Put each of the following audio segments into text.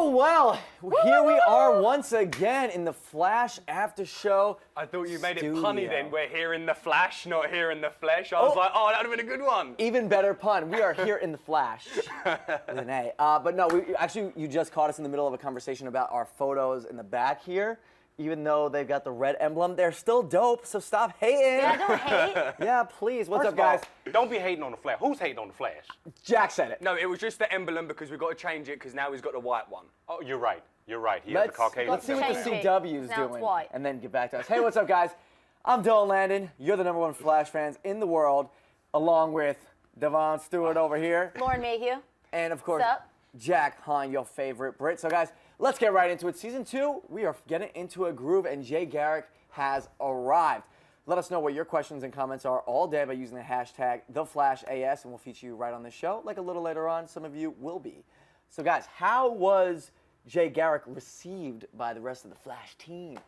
Oh, well, here we are once again in the Flash after show. I thought you made studio. it punny then. We're here in the Flash, not here in the flesh. I was like, oh, that would have been a good one. Even better pun. We are here in the Flash with an A. But no, you just caught us in the middle of a conversation about our photos in the back here. Even though they've got the red emblem, they're still dope, so stop hating. Yeah, don't hate. Yeah, please. What's First up, guys? of all, don't be hating on the Flash. Who's hating on the Flash? Jack said it. No, it was just the emblem because we've got to change it because now he's got the white one. Oh, you're right. You're right. He has the Caucasian. Let's see what the Change it. CW's Now it's doing, white. and then get back to us. Hey, what's up, guys? I'm Dylan Landon. You're the #1 Flash fans in the world, along with Devon Stewart over here. Lauren Mayhew. And, of course, What's up? Jack Hind, your favorite Brit. So, guys, let's get right into it. Season 2, we are getting into a groove, and Jay Garrick has arrived. Let us know what your questions and comments are all day by using the hashtag #TheFlashAS, and we'll feature you right on the show. Like a little later on, some of you will be. So, guys, how was Jay Garrick received by the rest of the Flash team?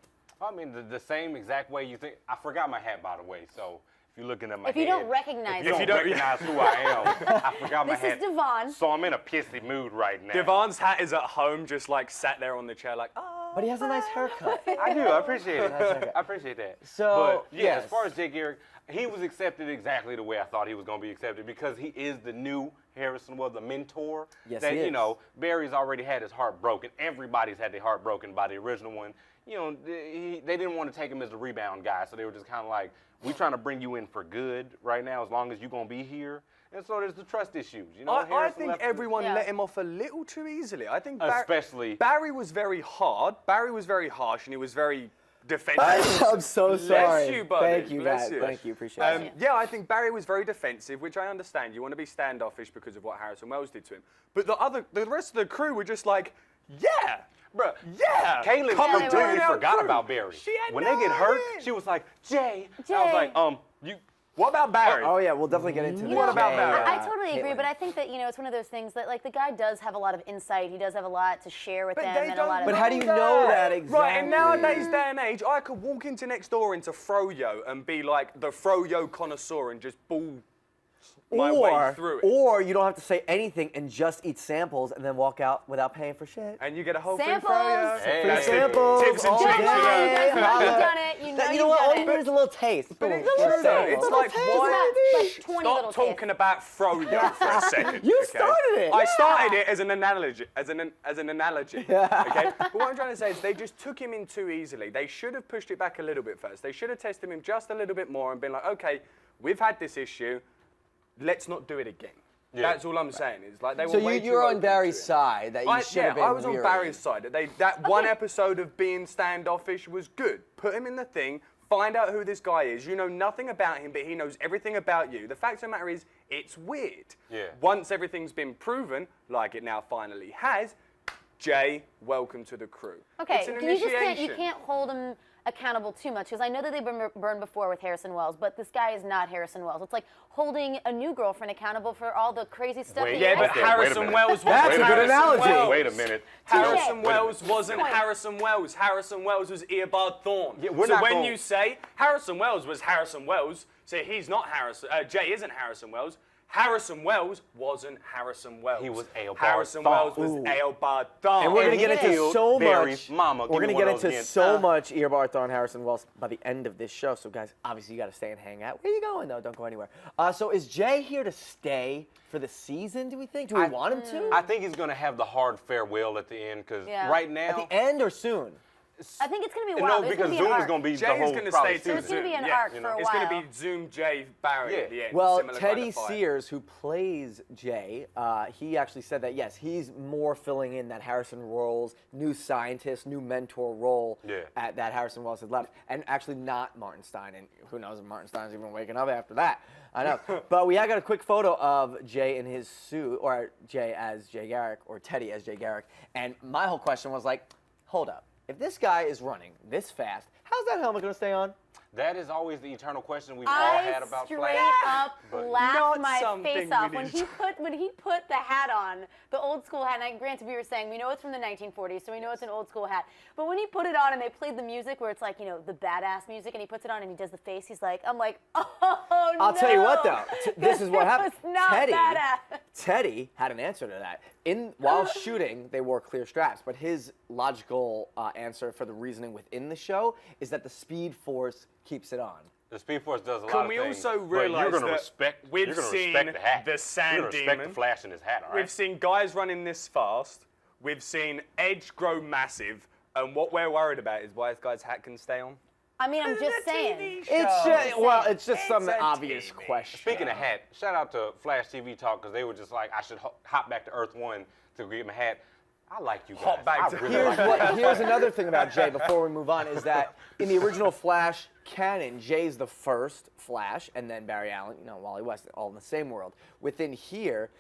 I mean, the same exact way you think. I forgot my hat, by the way, so if you're looking at my If you head, don't recognize if you it. don't recognize who I am, I forgot my This hat. is Devon. So I'm in a pissy mood right now. Devon's hat is at home, just like sat there on the chair, like, oh. But he has a nice haircut. I do. I appreciate it. okay. I appreciate that. So, but, yeah, yes. as far as Jay Garrick, he was accepted exactly the way I thought he was going to be accepted because he is the new Harrison Wells, the mentor. Yes, that, he is. You know, Barry's already had his heart broken. Everybody's had their heart broken by the original one. You know, they didn't want to take him as the rebound guy, so they were just kind of like, we're trying to bring you in for good right now as long as you're going to be here. And so there's the trust issues. You know, I Harrison think left- everyone Yeah. let him off a little too easily. I think Especially- Barry was very hard. Barry was very harsh, and he was very defensive. I'm so sorry. Bless you, buddy. Thank you, Bless Matt. you. Thank you. Appreciate it. Yeah, I think Barry was very defensive, which I understand. You want to be standoffish because of what Harrison Wells did to him. But the rest of the crew were just like, yeah, Bruh, yeah. Caleb Yeah, they completely were. forgot about Barry. She had when no they get hurt, idea. she was like, Jay. Jay. I was like, What about Barry? Oh, yeah, we'll definitely get into this. What about Barry? I totally agree, Caitlin. but I think that, you know, it's one of those things that, like, the guy does have a lot of insight. He does have a lot to share with But them they and a lot don't of... But how do you know that exactly? Right, in nowadays day and age, I could walk into next door into Froyo and be like the Froyo connoisseur and just ball my way through it. Or you don't have to say anything and just eat samples and then walk out without paying for shit. And you get a whole free Samples. Froyo. Hey. Free That's it. samples. Tips and all tricks, day. you know. You know Holla. you've done it. You know You know what? All you've you done need it. is a little taste. But Boom. it's Little true, though. sample. It's like, It's why? about, like, 20 Stop little talking tastes. about Froyo for a second. You okay? started it. I Yeah. started it as an analogy. As an analogy. Okay. But what I'm trying to say is they just took him in too easily. They should have pushed it back a little bit first. They should have tested him just a little bit more and been like, okay, we've had this issue. Let's not do it again. Yeah. That's all I'm saying. Is like they were So way too you're on open Barry's to it. side that you should have been I was on weary. Barry's side. That one episode of being standoffish was good. Put him in the thing, find out who this guy is. You know nothing about him, but he knows everything about you. The fact of the matter is, it's weird. Yeah. Once everything's been proven, like it now finally has, Jay, welcome to the crew. Okay, It's an you just can't, you initiation. can't hold him accountable too much, because I know that they've been burned before with Harrison Wells, but this guy is not Harrison Wells. It's like holding a new girlfriend accountable for all the crazy stuff Wait, that Yeah, you but guys Wait did. a Harrison minute. Wells wasn't That's a good Harrison analogy. Wells. Wait a minute. Harrison Touche. Wells wasn't Point. Harrison Wells. Harrison Wells was Eobard Thawne. Yeah, we're so not when going- you say Harrison Wells was Harrison Wells, so he's not Harrison. Jay isn't Harrison Wells. Harrison Wells wasn't Harrison Wells. He was Eobard Harrison Thawne. Wells was Ooh. Eobard Thawne. And we're going to And get he into killed so Barry's much. mama. We're Give me going to one get of those into again. so much Eobard Thawne, Harrison Wells by the end of this show. So, guys, obviously you got to stay and hang out. Where are you going, though? Don't go anywhere. So, is Jay here to stay for the season? Do we think? Do we want him to? I think he's going to have the hard farewell at the end because Yeah. right now. At the end or soon? I think it's going to be a No, while. There's because gonna be Zoom an is arc. going to be the Jay whole is going to probably stay to There's Zoom. gonna be an yeah. arc for a It's going to while. be Zoom Jay Barry Yeah. at the end. Well, similar kind Teddy of fight. Sears, who plays Jay, he actually said that, yes, he's more filling in that Harrison Wells new scientist, new mentor role that Harrison Wells had left, and actually not Martin Stein. And who knows if Martin Stein's even waking up after that. I know. But we have got a quick photo of Jay in his suit, or Jay as Jay Garrick, or Teddy as Jay Garrick. And my whole question was like, hold up. If this guy is running this fast, how's that helmet going to stay on? That is always the eternal question we've all had about straight Flash. up but laughed not my something face we off need when he put the hat on, the old school hat. And granted, we were saying we know it's from the 1940s, so we know it's an old school hat. But when he put it on and they played the music where it's like, you know, the badass music, and he puts it on and he does the face, he's like, I'm like, oh I'll tell you what, though. This is what happened. It was not badass. Teddy had an answer to that. While shooting, they wore clear straps, but his logical answer for the reasoning within the show is that the Speed Force keeps it on. The Speed Force does a lot Can of we things. also realize you're gonna that respect, we've you're gonna seen respect the hat. the Sand You're gonna respect Demon. the Flash in his hat, all right? We've seen guys running this fast. We've seen Edge grow massive. And what we're worried about is why this guy's hat can stay on. I mean, I'm just saying. It's just some a obvious TV. question. Speaking of hat, shout out to Flash TV Talk because they were just like, I should hop back to Earth 1 to get my hat. I like you guys. Hop back to I really Here's, like you. here's another thing about Jay before we move on is that in the original Flash canon, Jay's the first Flash, and then Barry Allen, Wally West, all in the same world. Within here,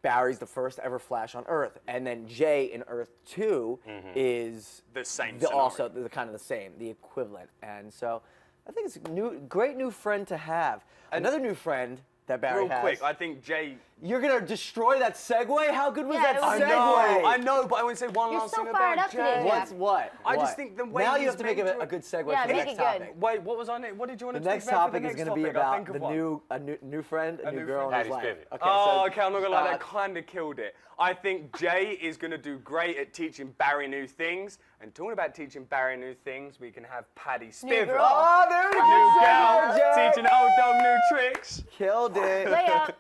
Barry's the first ever Flash on Earth, and then Jay in Earth 2 is The same also the kind of the same, the equivalent. And so I think it's a great new friend to have. Another new friend that Barry Real has. quick, I think Jay. You're gonna destroy that segue? How good was Yeah, that it was segue? I know, but I want to say one You're last so thing fired about up today, Jay. Jeff. What's what? I just What? think the way now you he's have to make been a good segue Yeah, for the make next it good. topic. Wait, what was on it? What did you want The to talk next about for topic the is next going to be topic? I'll about think of the one. new friend, a new new girl in friend. his life. Patty Spivot. Okay, Oh, okay, I'm not gonna lie, uh, that kind of killed it. I think Jay is gonna do great at teaching Barry new things. And talking about teaching Barry new things, we can have Patty Spivot. girl. Oh, there we New go, girl, Jay. teaching old dog new tricks. Killed it. Layup.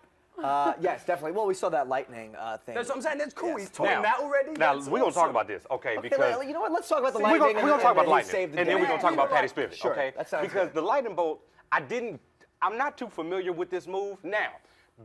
Yes, definitely. Well, we saw that lightning thing. That's what I'm saying, that's cool. Yes. He's taught that already. Now, That's we're going to talk awesome. about this, okay? Okay, Because you know what? Let's talk about the we're lightning. going to talk about and lightning, save the and then day. we're going to talk about Patty Spivot, Sure, okay? that sounds because good. the lightning bolt, I'm not too familiar with this move. Now,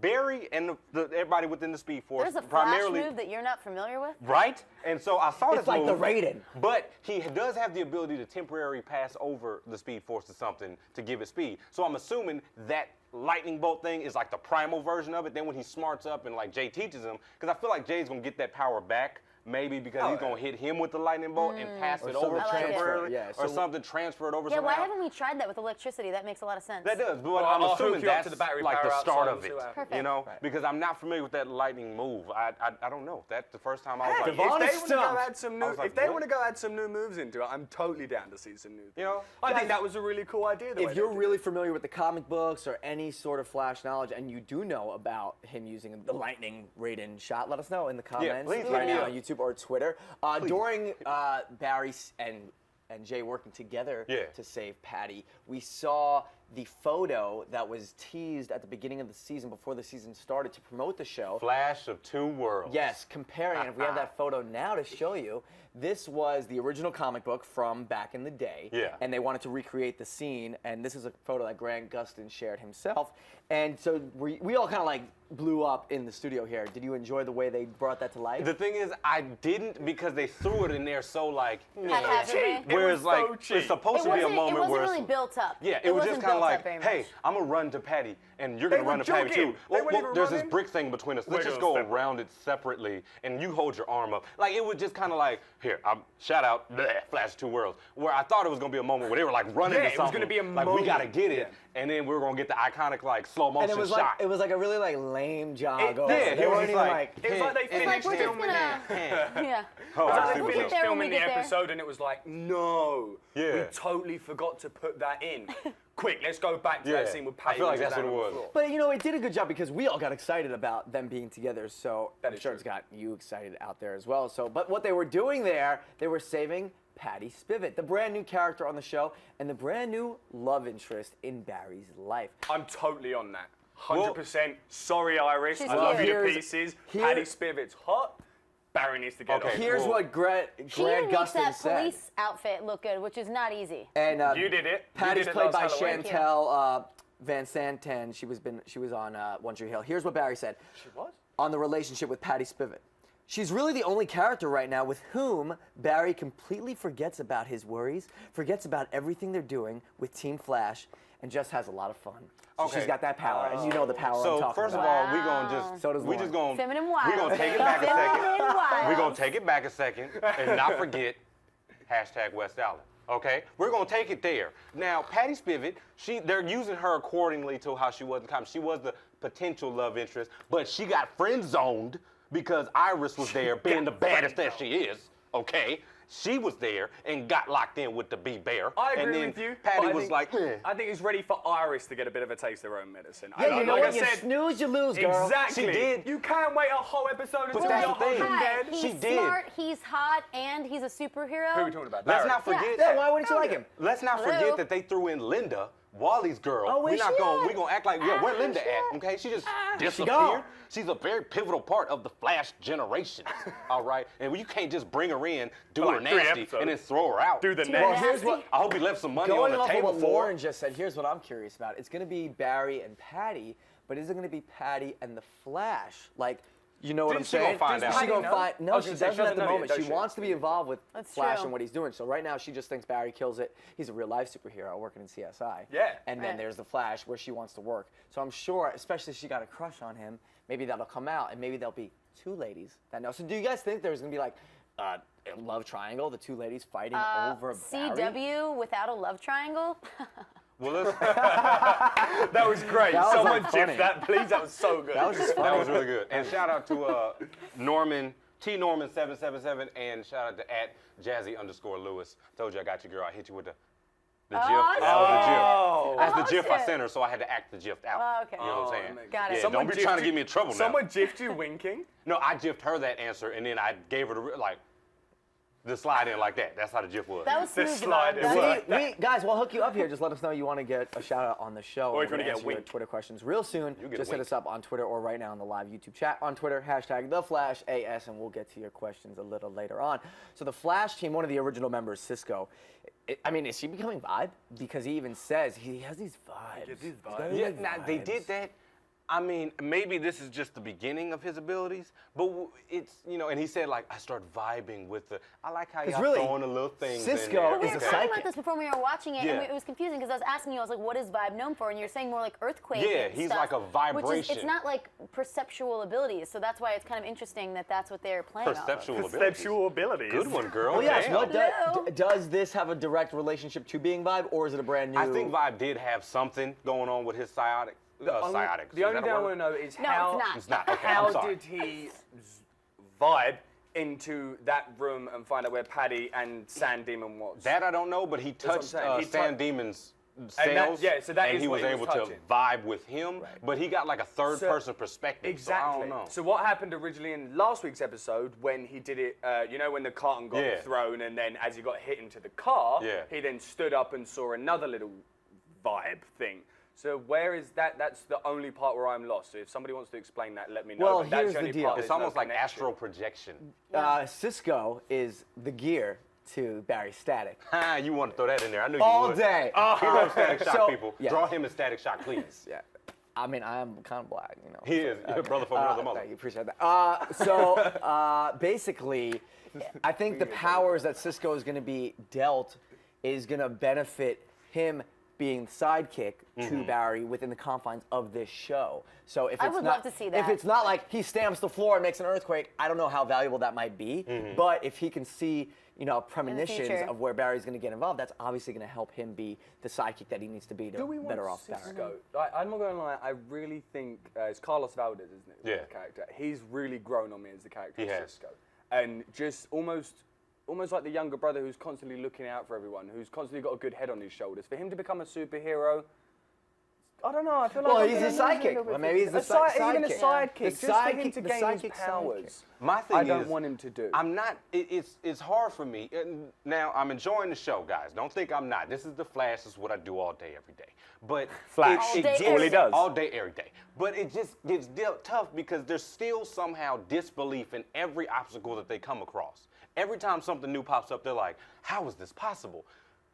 Barry and everybody within the Speed Force There's a Flash primarily move that you're not familiar with? right, and so I saw It's this like move, the Raiden. but he does have the ability to temporarily pass over the Speed Force to something to give it speed. So I'm assuming that lightning bolt thing is like the primal version of it. Then when he smarts up and like Jay teaches him, because I feel like Jay's gonna get that power back. Maybe because he's gonna hit him with the lightning bolt and pass it over something temporarily, transfer, yeah. or So- something transferred over Yeah, somehow. why haven't we tried that with electricity? That makes a lot of sense. That does, but Well, I'm I'll hook assuming you up that's to the battery like power the start outside of and see it, what happens. you know? Right. Because I'm not familiar with that lightning move. I don't know. That's the first time I was like, Devon If they want to go stumped. add some new, I was like, if they what? want to go add some new moves into it, I'm totally down to see some new. you know? I think that was a really cool idea. the way If they you're did it. really familiar with the comic books or any sort of Flash knowledge, and you do know about him using the lightning Raiden shot, let us know in the comments please right let me now know. on YouTube or Twitter. During Barry and Jay working together to save Patty, we saw the photo that was teased at the beginning of the season before the season started to promote the show. Flash of Two Worlds. Yes, comparing, and if we have that photo now to show you, this was the original comic book from back in the day. Yeah. And they wanted to recreate the scene, and this is a photo that Grant Gustin shared himself. And so we all kind of like blew up in the studio here. Did you enjoy the way they brought that to life? The thing is, I didn't because they threw it in there so like, Haphazardly. whereas was like so cheap. it's supposed to be a moment it wasn't where really it's, built up. yeah, it was just wasn't kind of built up like, very hey, much. I'm gonna run to Patty, and you're They gonna run were to Patty jogging. too. They weren't even There's this running. brick thing between us. Let's We're just gonna go step around it separately, and you hold your arm up. Like it was just kind of like, here, shout out, bleh, Flash Two Worlds, where I thought it was gonna be a moment where they were like running Yeah, to it was something. gonna be a like we gotta moment. get it, Yeah. and then we were gonna get the iconic like slow motion and shot. it was like a really like lame jog. over. yeah, They it was weren't just even like, It was like they It's like finished we're just filming it. gonna. Yeah. Oh, It's I like see they what's finished there when filming we the get there. episode and it was like, no, we Yeah. totally forgot to put that in. Quick, let's go back to that Yeah. scene with I Patty. feel like losing that's what down it on the was. floor. But you know, it did a good job because we all got excited about them being together. So That I'm is sure true. it's got you excited out there as well. So, but what they were doing there, they were saving Patty Spivot, the brand new character on the show and the brand new love interest in Barry's life. I'm totally on that. 100%. Sorry, Iris. She's I love cute. you to Here's- pieces. here- Patty Spivot's hot. Barry needs to get Okay, on. Here's Well, what Grant She even makes Gustin that said. police outfit look good, which is not easy. And You did it. You Patty's did it played by last Halloween. Chantel Van Santen. She was on One Tree Hill. Here's what Barry said. She was? On the relationship with Patty Spivot. She's really the only character right now with whom Barry completely forgets about his worries, forgets about everything they're doing with Team Flash, and just has a lot of fun. So Okay. she's got that power, and you know the power I'm So talking first of about. all, we gonna just So does we Lauren. just gonna Feminine we wild. gonna take it back a Feminine second. wild. We're gonna take it back a second and not forget #West Allen. Okay, we're gonna take it there. Now, Patty Spivot, they're using her accordingly to how she was in comics. She was the potential love interest, but she got friend zoned because Iris was there, being the baddest that she is. Okay, She was there and got locked in with the bee-bear. I and agree then with you. Patty but was like, I think it's ready for Iris to get a bit of a taste of her own medicine. Yeah, you know like what? I You said, snooze, you lose, girl. exactly. She did. You can't wait a whole episode until that's you're the thing. home dead. He's She did. smart, he's hot, and he's a superhero. Who are we talking about? let's Larry. not forget. Yeah, why wouldn't you like him? Let's not Hello? forget that they threw in Linda, Wally's girl. Oh, we're where's not she gonna at? we gonna act like where where's Linda she at? at? Okay, she just gone? disappeared. She's a very pivotal part of the Flash generations. All right, and you can't just bring her in, do For her like 3 nasty, episodes. and then throw her out. Do the Too next. Well, here's what. I hope he left some money Going on the off of table what for her. Lauren just said, here's what I'm curious about. It's going to be Barry and Patty, but is it going to be Patty and the Flash? Like, you know what I'm Didn't she go saying? find out? She Patty gonna know? find? I No, was she gonna say, doesn't she at the doesn't know moment. yet, She does she? wants to be involved with That's Flash true. and what he's doing. So right now, she just thinks Barry kills it. He's a real life superhero working in CSI. Yeah. And then Right. there's the Flash where she wants to work. So I'm sure, especially if she got a crush on him, maybe that'll come out, and maybe there'll be 2 ladies that know. So do you guys think there's gonna be like a love triangle, the 2 ladies fighting over Barry? CW without a love triangle? Well, let's, That was great. That was, Someone like, funny. gif that, please. That was so good. That was just funny. that was really good. And shout out to Norman T Norman777, and shout out to @Jazzy_Lewis. Told you I got you, girl. I hit you with the GIF. Awesome. That was the GIF. That's the GIF I Awesome. sent her, so I had to act the GIF out. Oh, okay. You know what I'm saying? amazing. Got it. Yeah, Someone don't be gifted trying to you- get me in trouble now. Someone gifted you winking. No, I GIFed her that answer, and then I gave her the slide in like that. That's how the GIF was. That was The smooth, slide Devon. is That- work. Guys, we'll hook you up here. Just let us know you want to get a shout out on the show. Or if We're you wanna gonna get a answer your wink. Twitter questions real soon. You get a Just hit wink. us up on Twitter or right now on the live YouTube chat on Twitter, #TheFlashAS, and we'll get to your questions a little later on. So the Flash team, one of the original members, Cisco, I mean, is she becoming Vibe? Because he even says he has these vibes. these He's got vibes. these Yeah, now they vibes. did that. I mean, maybe this is just the beginning of his abilities, but it's, you know, and he said, like, I start vibing with the, I like how y'all really, throwing the little things Cisco in there. is We a were talking psychic. about this before we were watching it, and Yeah. it was confusing because I was asking you, I was like, what is Vibe known for? And you're saying more like earthquake. Yeah, and he's stuff, like a Which is, it's vibration. not like perceptual abilities, so that's why it's kind of interesting that that's what they're playing off of. Perceptual abilities. Perceptual abilities. Good one, girl. Well, yes. Damn. What Hello? does this have a direct relationship to being Vibe, or is it a brand new? I think Vibe did have something going on with his psionics. The only thing I want to know is No, how. it's not. It's not. Okay, How I'm sorry. did he vibe into that room and find out where Paddy and Sand Demon was? That I don't know, but he what I'm touched saying. He Sand tou- Demon's And cells, that- yeah, so that and is he what was he was able to touching. vibe with him, but he got like a third-person perspective. Exactly. So I don't know. So what happened originally in last week's episode when he did it, you know, when the carton got Yeah. thrown and then as he got hit into the car, Yeah. he then stood up and saw another little vibe thing. So where is that? That's the only part where I'm lost. So if somebody wants to explain that, let me know. Well, But that's here's the only deal. part It's there's no almost like connection. astral projection. Cisco is the gear to Barry Static. Ha, you want to throw that in there. I knew you All would. day. He loves Static Shock So, people. yeah. Draw him as Static Shock, please. Yeah. I mean, I am kind of black, you know. He is. You're a brother from another mother. Thank you, appreciate that. Basically, I think the powers that Cisco is going to be dealt is going to benefit him being the sidekick to Barry within the confines of this show. So if it's I would not, love to see if that. it's not like he stamps the floor and makes an earthquake, I don't know how valuable that might be. But if he can see, you know, premonitions future. of where Barry's going to get involved, that's obviously going to help him be the sidekick that he needs to be to Do we want better off Barry. Cisco? I'm not going to lie. I really think it's Carlos Valdes, isn't it? Yeah. The character. He's really grown on me as the character He of has. Cisco, and just almost like the younger brother who's constantly looking out for everyone, who's constantly got a good head on his shoulders. For him to become a superhero, I don't know. I feel like Well, I'm he's a getting sidekick. little bit Well, maybe he's the even a sidekick. sidekick. The Just for him sidekick- to the gain his sidekick powers. My thing I don't is, want him to do. I'm not. It's hard for me. And now I'm enjoying the show, guys. Don't think I'm not. This is the Flash. This is what I do all day, every day. But Flash. All day, gets- every All he does. all day, every day. But it just gets tough because there's still somehow disbelief in every obstacle that they come across. Every time something new pops up, they're like, "How is this possible?"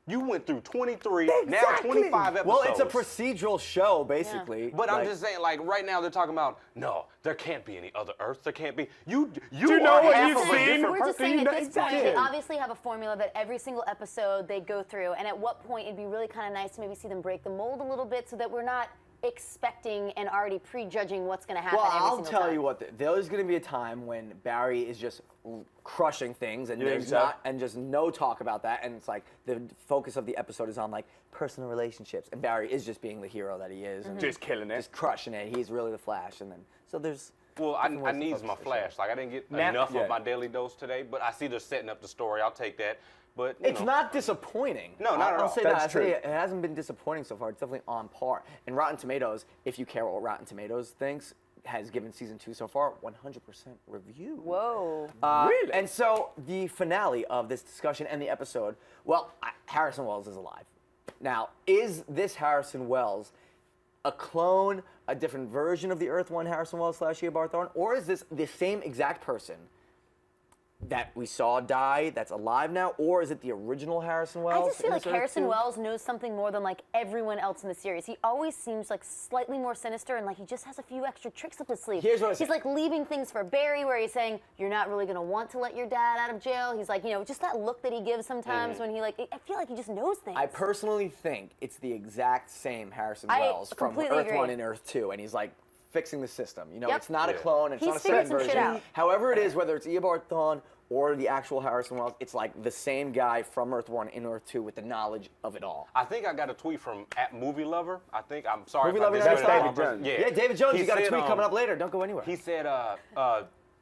You went through 23, now Exactly. 25 episodes. Well, it's a procedural show, basically. But I'm Like- just saying, like right now, they're talking about no, there can't be any other Earths. There can't be. You you know are what half you've of a seen? different We're just person, saying you at know, this point, they exactly. obviously have a formula that every single episode they go through, and at what point it'd be really kind of nice to maybe see them break the mold a little bit so that we're not expecting and already prejudging what's going to happen Well, every I'll single tell time. you what. There's going to be a time when Barry is just crushing things, and You think there's so? not, and just no talk about that, and it's like the focus of the episode is on like personal relationships, and Barry is just being the hero that he is, and Just killing it. just crushing it. He's really the Flash, and then so there's Well, I need my flash. Like, I didn't get enough of my daily dose today, but I see they're setting up the story. I'll take that. But it's not disappointing. No, not at all. I'll say that. I'll say it hasn't been disappointing so far. It's definitely on par. And Rotten Tomatoes, if you care what Rotten Tomatoes thinks, has given season 2 so far 100% review. Whoa. Really? And so the finale of this discussion and the episode, well, Harrison Wells is alive. Now, is this Harrison Wells a clone, a different version of the Earth 1 Harrison Wells / Eobard Thawne, or is this the same exact person that we saw die that's alive now, or is it the original Harrison Wells? I just feel like Harrison Wells knows something more than like everyone else in the series. He always seems like slightly more sinister and like he just has a few extra tricks up his sleeve. Here's what I say. He's like leaving things for Barry where he's saying, you're not really going to want to let your dad out of jail. He's like, you know, just that look that he gives sometimes when he like, I feel like he just knows things. I personally think it's the exact same Harrison Wells from Earth 1 and Earth 2, and he's like fixing the system. You know, it's not a clone, it's not a second version. However it is, whether it's Eobard Thawne or the actual Harrison Wells, it's like the same guy from Earth 1 and Earth 2 with the knowledge of it all. I think I got a tweet from @MovieLover. I'm sorry. Movie Lover, David Jones. Yeah, David Jones. You got a tweet coming up later. Don't go anywhere. He said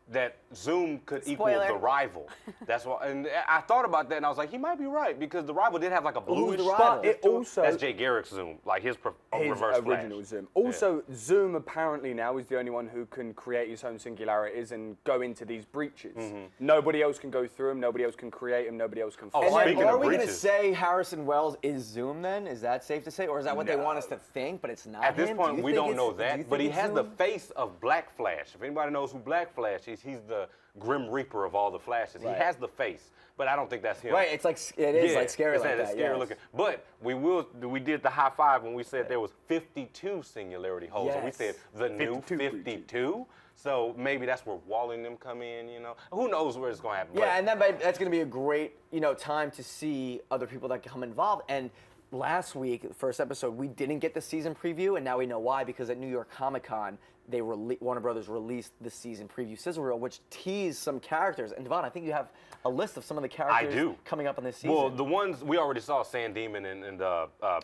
that Zoom could equal The Rival. That's what, and I thought about that, and I was like, he might be right, because The Rival did have like a bluish Rival? It also, that's Jay Garrick's Zoom, like his reverse original flash. Zoom. Also, Zoom apparently now is the only one who can create his own singularities and go into these breaches. Nobody else can go through them. Nobody else can create them. Nobody else can fight. Are we going to say Harrison Wells is Zoom then? Is that safe to say, or is that what they want us to think? But it's not. At this point, we don't know that. But he has the face of Black Flash. If anybody knows who Black Flash is, he's the Grim Reaper of all the Flashes. Right. He has the face, but I don't think that's him. Right, it's like it is like scary it's like that. It's scary looking. But we did the high five when we said there was 52 singularity holes, and we said the new 52. So maybe that's where Wally and them come in. You know, who knows where it's going to happen? Yeah, and that's going to be a great time to see other people that come involved. And last week, the first episode, we didn't get the season preview, and now we know why, because at New York Comic Con, Warner Brothers released the season preview sizzle reel, which teased some characters. And Devon, I think you have a list of some of the characters coming up in this season. Well, the ones we already saw, San Demon and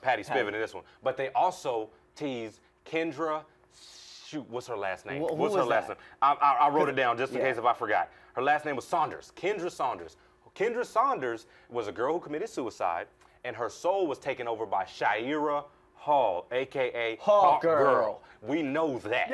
Patty Spivot in this one, but they also teased Kendra. Shoot, what's her last name? What's her last name? I wrote it down just in case if I forgot. Her last name was Saunders. Kendra Saunders. Kendra Saunders was a girl who committed suicide, and her soul was taken over by Shaira Hall, a.k.a. Hawk Girl. We know that.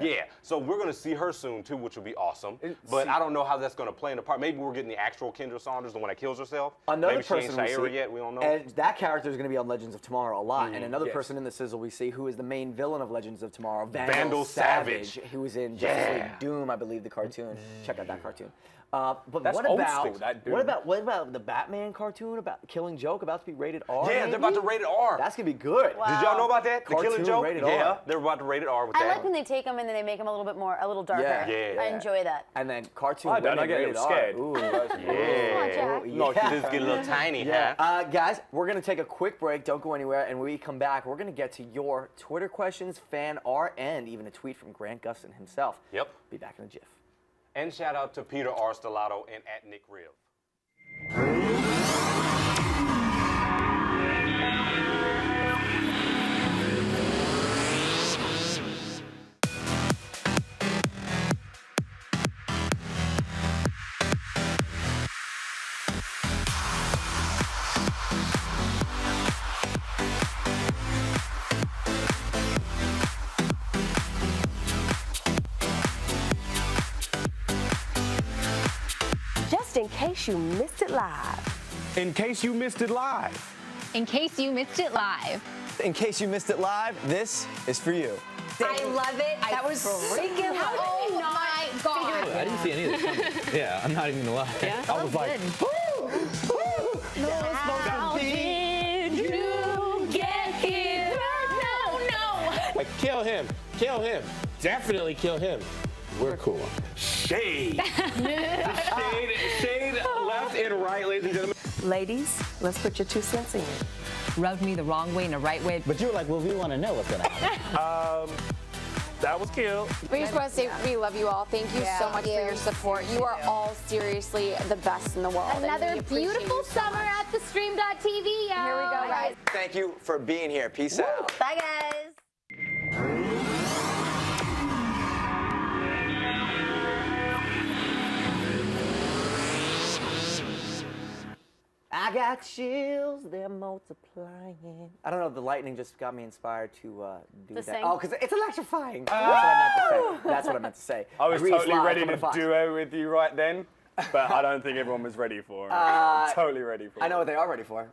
Yeah. So we're going to see her soon, too, which will be awesome. But I don't know how that's going to play in the part. Maybe we're getting the actual Kendra Saunders, the one that kills herself. Another person Maybe she ain't Shaira yet. We don't know. And that character is going to be on Legends of Tomorrow a lot. And another person in the sizzle we see who is the main villain of Legends of Tomorrow, Vandal Savage, who was in Justice League Doom, I believe, the cartoon. Check out that cartoon. But That's what old about school, that dude. what about the Batman cartoon about Killing Joke about to be rated R? Yeah, they're about to rate it R. That's gonna be good. Wow. Did y'all know about that? The Cartoon Killing Joke? rated Yeah, R. they're about to rate it R with I that. like when they take them and then they make them a little darker. Yeah. I enjoy that. And then cartoon I don't. I women get a rated little R. scared. Ooh. Jack. Just get a little tiny, Yeah. huh? Guys, we're going to take a quick break. Don't go anywhere. And when we come back, we're going to get to your Twitter questions, fan art, and even a tweet from Grant Gustin himself. Yep. Be back in a jiff. And shout out to Peter R. Stellato and @NickRiv. Just in case you missed it live. In case you missed it live. In case you missed it live. In case you missed it live, this is for you. I love it. That was freaking Oh my God. I didn't see any of this coming. Yeah, I'm not even gonna lie. Yeah, I was like, How did you get here? No. Like, kill him. Kill him. Definitely kill him. We're cool. Shade. Shade left and right, ladies and gentlemen. Ladies, let's put your 2 cents in. Rubbed me the wrong way and the right way. But you were like, well, we want to know what's going to happen. That was cute. We just want to say we love you all. Thank you so much for your support. You are all seriously the best in the world. and Another we appreciate beautiful you so summer much. at the stream.tv, y'all. Here we go, guys. Thank you for being here. Peace out. Bye, guys. I got chills, they're multiplying. I don't know, the lightning just got me inspired to do that. sing? Oh, because it's electrifying. That's what I meant to say. I was Grease totally live, ready coming to Fox. duo with you right then, but I don't think everyone was ready for it. I'm totally ready for it. I know what they are ready for.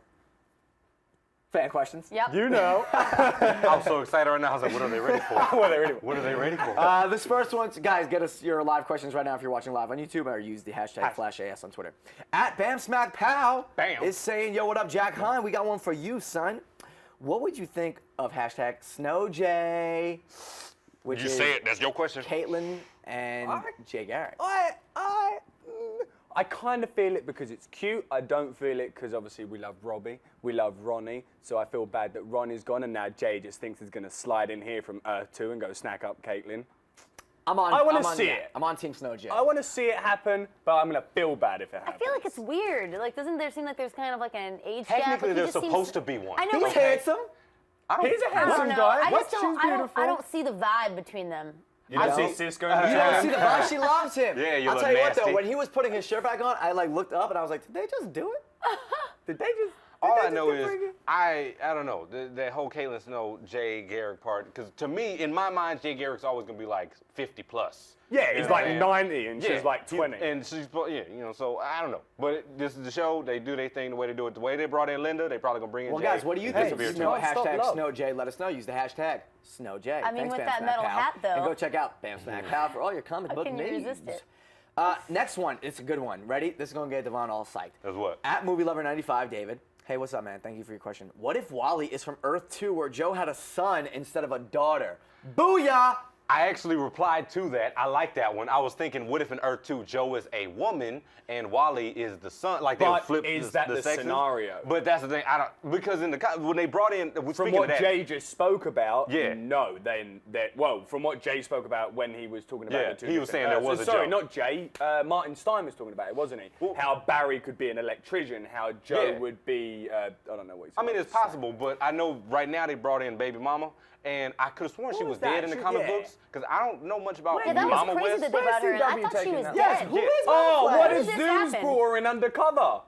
Fan questions. Yep. You know. I'm so excited right now. I was like, what are they ready for? What are they ready for? What are they ready for? This first one, guys, get us your live questions right now if you're watching live on YouTube, or use the hashtag #FlashAS on Twitter. At BamSmackPow Bam. is saying, yo, what up, Jack Hind? We got one for you, son. What would you think of hashtag SnowJ? Which You is say it. That's your question. Caitlyn and Jay Garrick. I kind of feel it because it's cute. I don't feel it because obviously we love Robbie, we love Ronnie, so I feel bad that Ronnie's gone and now Jay just thinks he's going to slide in here from Earth 2 and go snack up Caitlyn. I want to see it. I'm on Team SnowJ. I want to see it happen, but I'm going to feel bad if it happens. I feel like it's weird. Like, doesn't there seem like there's kind of like an age gap? Technically, Like, he there's just supposed seems- to be one. I know, He's but handsome. He's a I don't handsome know. guy. I What's just she's don't. beautiful. I don't see the vibe between them. You don't see Cisco in the You don't jam? see the vibe. She loves him. Yeah, you I'll look tell you what, though. nasty. When he was putting his shirt back on, I like looked up and I was like, did they just do it? Did they just... All I know is, I don't know, the whole Caitlyn Snow, Jay Garrick part, because to me, in my mind, Jay Garrick's always going to be like 50 plus. Yeah, he's like Yeah. 90 and she's like 20. And she's, yeah, you know, so I don't know. But this is the show. They do their thing the way they do it. The way they brought in Linda, they probably going to bring in Well, Jay. guys, what do you and think? disappear too. Snow, Stop hashtag love. SnowJ. Let us know. Use the hashtag SnowJ. I mean, Thanks, with Bam that Smack metal Pal. hat, though. And go check out Bam Smack Pal for all your comic book can you needs. resist it? Next one. It's a good one. Ready? This is going to get Devon all psyched. That's what? At MovieLover95, David. Hey, what's up, man? Thank you for your question. What if Wally is from Earth 2 where Joe had a son instead of a daughter? Booyah! I actually replied to that. I like that one. I was thinking, what if in Earth 2, Joe is a woman and Wally is the son? Like, they'll But flip is that the sexes. scenario? But that's the thing. I don't, because in the, when they brought in, From speaking what of that, Jay just spoke about, Yeah. no. Well, from what Jay spoke about when he was talking about Yeah, the two he was different saying there Earths. was a Sorry, Joe. not Jay. Martin Stein was talking about it, wasn't he? Well- how Barry could be an electrician, how Joe Yeah. would be, I don't know what he said. I mean, it's possible, but I know right now they brought in Baby Mama, and I could have sworn she Who was is that? dead in the She- comic yeah. books, because I don't know much about Yeah, that was Mama crazy West. that they brought her in. I thought she was Yes, dead. who is Mama what West? if When did this Zoom's happen? brought her in undercover?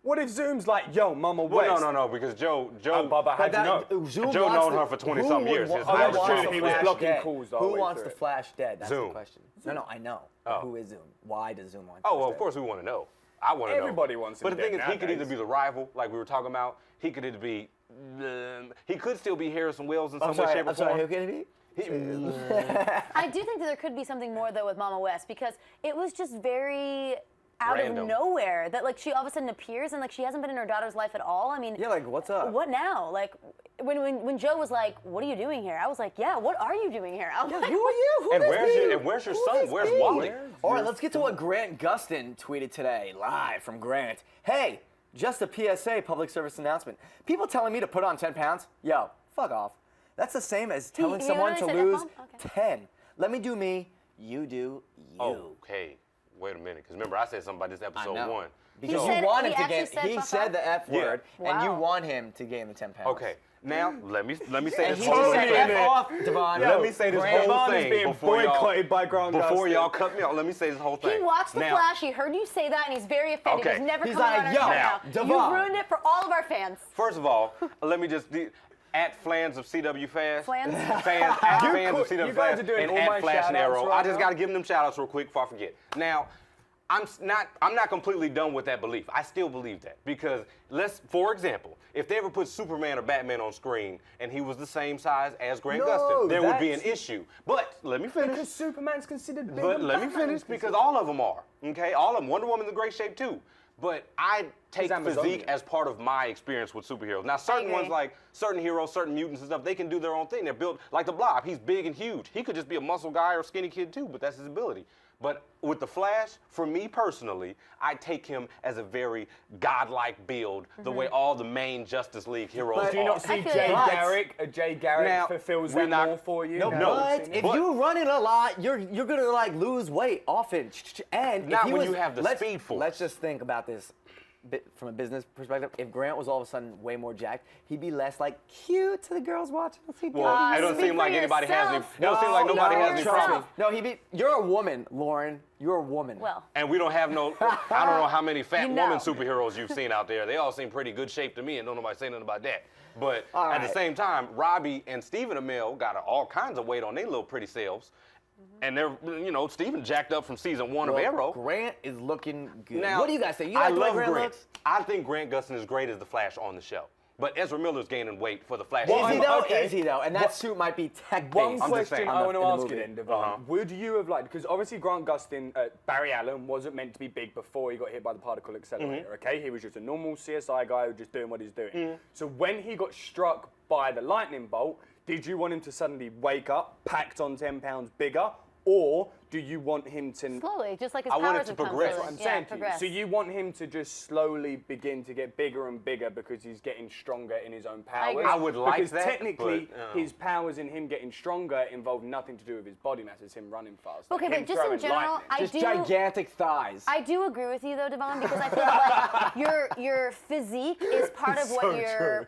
What if Zoom's like, yo, Mama Well, West? no, because Joe, Bubba, how'd you know? Zoom Joe wants known the- her for 20 who some would years. wa- His who Irish wants dude, the he was Flash blocking dead? calls the whole Who way wants through the it. Flash dead? That's the Zoom. question. No, I know. Oh. Who is Zoom? Why does Zoom want Oh, Flash well, of dead? course we want to know. I want to know. Everybody wants him But the thing dead is, he could either nowadays. be the rival, like we were talking about. He could either be, he could still be Harrison Wells in some I'm way, sorry, shape, or I'm sorry, form. who can it be? I do think that there could be something more though with Mama West because it was just very out Random. of nowhere that like she all of a sudden appears and like she hasn't been in her daughter's life at all. I mean, Yeah, like, what's up? what now? Like when Joe was like, "What are you doing here?" I was like, "Yeah, what are you doing here?" I'm like, Who are you? Who And is where's me? your, and where's your Who son? is Where's me? Wally? All right, let's get to what Grant Gustin tweeted today, live from Grant. Hey, just a PSA, public service announcement. People telling me to put on 10 pounds? Yo, fuck off. That's the same as telling you someone to already said lose F-bomb? Okay. 10. Let me do me, you do you. Oh, hey, wait a minute, because remember I said something about this episode know. 1. Because said- you want he him to actually gain, said he fuck said off? the F Yeah. word, and you Wow. want him to gain the 10 pounds. Okay, now let me say And this he whole just said thing. F off, Devon. Let me say this Grant whole Devon is thing being before y'all, boycotted by Grant before Gustin. y'all cut me off. Let me say this whole thing. He watched The Now, Flash. He heard you say that, and he's very offended. Okay. He's never He's coming like, on our yo, show now, now. Devon. You've ruined it for all of our fans. First of all, let me just at Flans of CW Fast. Flans? At fans of CW you guys Fast are doing and all at my Flash and shout-outs Arrow. right I just now. got to give them shout outs real quick before I forget. Now, I'm not completely done with that belief. I still believe that because for example, if they ever put Superman or Batman on screen and he was the same size as Grant No, Gustin, there would be an that's- issue. But let me finish. Because Superman's considered big. But let me finish because all of them are. Okay, all of them. Wonder Woman's in great shape too. But I take Amazonian. physique as part of my experience with superheroes. Now, certain agree. ones like certain heroes, certain mutants and stuff, they can do their own thing. They're built like the Blob. He's big and huge. He could just be a muscle guy or skinny kid too, but that's his ability. But with the Flash, for me personally, I take him as a very godlike build, the way all the main Justice League heroes But Do you are. not see I feel Jay like- Garrick? Jay Garrick Now, fulfills we're that not- more for you? No, But if But- you run it a lot, you're gonna like lose weight often. And Not if he when was, you have the speed for it. Let's just think about this from a business perspective, if Grant was all of a sudden way more jacked, he'd be less like cute to the girls watching. Well, it don't seem like anybody has any. It don't seem like nobody has any problem. No, you're a woman, Lauren. You're a woman. Well. And we don't have no. I don't know how many fat woman superheroes you've seen out there. They all seem pretty good shape to me, and don't nobody say nothing about that. But at the same time, Robbie and Stephen Amell got all kinds of weight on their little pretty selves. And they're, Stephen jacked up from season 1 of Arrow. Grant is looking good. Now, what do you guys think? You I like love Grant Grant. looks? I think Grant Gustin is great as the Flash on the show. But Ezra Miller's gaining weight for the Flash. Is he though? Is he though? And that suit might be tech-based. One question I want to ask movie. you then, Devon. Would you have liked, because obviously Grant Gustin, Barry Allen wasn't meant to be big before he got hit by the particle accelerator, okay? He was just a normal CSI guy who was just doing what he's doing. So when he got struck by the lightning bolt, did you want him to suddenly wake up, packed on 10 pounds bigger, or do you want him to slowly, just like his I powers want it to have come progress. slowly. That's what I'm saying to you. So you want him to just slowly begin to get bigger and bigger because he's getting stronger in his own powers. I would like because that, technically, but, his powers in him getting stronger involve nothing to do with his body mass. It's him running fast. Okay, like but just in general, just gigantic thighs. I do agree with you though, Devon, because I feel like your physique is part of what you're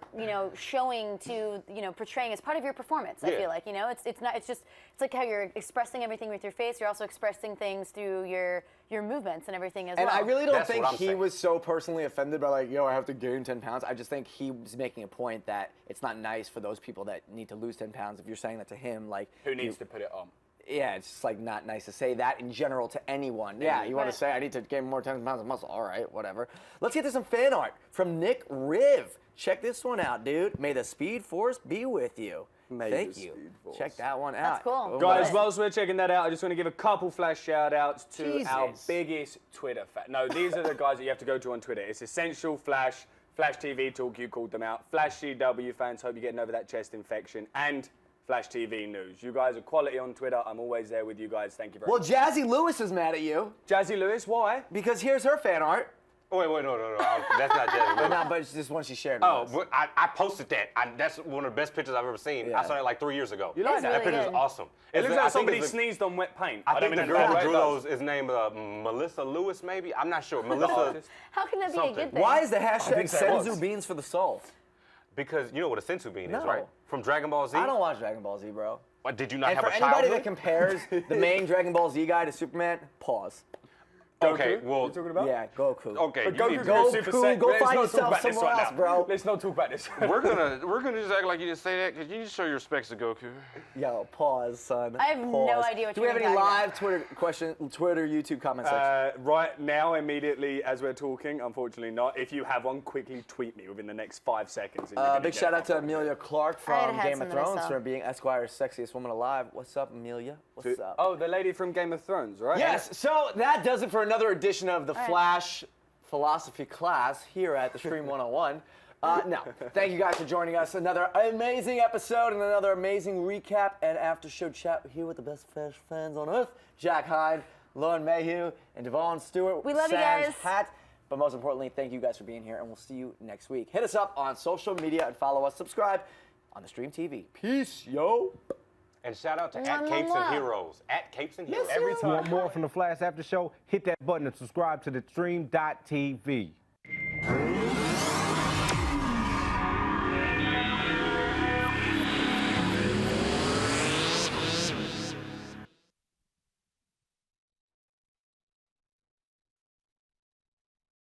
showing to portraying as part of your performance. I feel like it's like how you're expressing everything with your face. You're also expressing things through your movements and everything as well. And I really don't think he saying. was so personally offended by I have to gain 10 pounds. I just think he was making a point that it's not nice for those people that need to lose 10 pounds. If you're saying that to him, who needs to put it on? Yeah, it's just not nice to say that in general to anyone. Yeah, you want to say I need to gain more 10 pounds of muscle. All right, whatever. Let's get to some fan art from Nick Riv. Check this one out, dude. May the Speed Force be with you. Thank you. Check that one out. That's cool. Guys, whilst we're checking that out, I just want to give a couple flash shout-outs to our biggest Twitter fan. No, these are the guys that you have to go to on Twitter. It's Essential Flash, Flash TV Talk, you called them out, Flash CW fans, hope you're getting over that chest infection, and Flash TV News. You guys are quality on Twitter. I'm always there with you guys. Thank you very much. Well, Jazzy Lewis is mad at you. Jazzy Lewis, why? Because here's her fan art. Oh, wait, no. That's not Jazzy. No, but it's just one she shared. But I posted that. That's one of the best pictures I've ever seen. I saw it like 3 years ago. You like that? That picture is awesome. It looks like somebody sneezed on wet paint. I think the girl who drew those is named Melissa Lewis, maybe? I'm not sure. Melissa. How can that be a good thing? Why is the hashtag Senzu Beans for the Soul? Because you know what a sensu bean is, right? From Dragon Ball Z? I don't watch Dragon Ball Z, bro. What, did you not have a childhood? And for anybody that compares the main Dragon Ball Z guy to Superman, pause. What Okay, well, are you talking about? Yeah, Goku. Okay, But you need Go find yourself somewhere else, bro. Let's not talk about this. We're gonna just act like you didn't say that. Could you just show your respects to Goku? Yo, pause, son. I have no idea what Do you're we have any talking live Twitter, YouTube comment section? Right now, immediately, as we're talking, unfortunately not. If you have one, quickly tweet me within the next 5 seconds. Big shout out to Amelia Clark from had Game of some that I Thrones saw. for being Esquire's sexiest woman alive. What's up, Amelia? What's up? Oh, the lady from Game of Thrones, right? Yes, so that does it for another edition of the Flash philosophy class here at the Stream 101. No, thank you guys for joining us. Another amazing episode and another amazing recap and after show chat here with the best Flash fans on earth, Jack Hind, Lauren Mayhew, and Devon Stewart. We love you Sans guys. Hat. But most importantly, thank you guys for being here, and we'll see you next week. Hit us up on social media and follow us. Subscribe on the Stream TV. Peace, yo. And shout out to @Capes&Heroes. @Capes&Heroes. Every If you want more from the Flash After Show, hit that button and subscribe to the Stream.TV.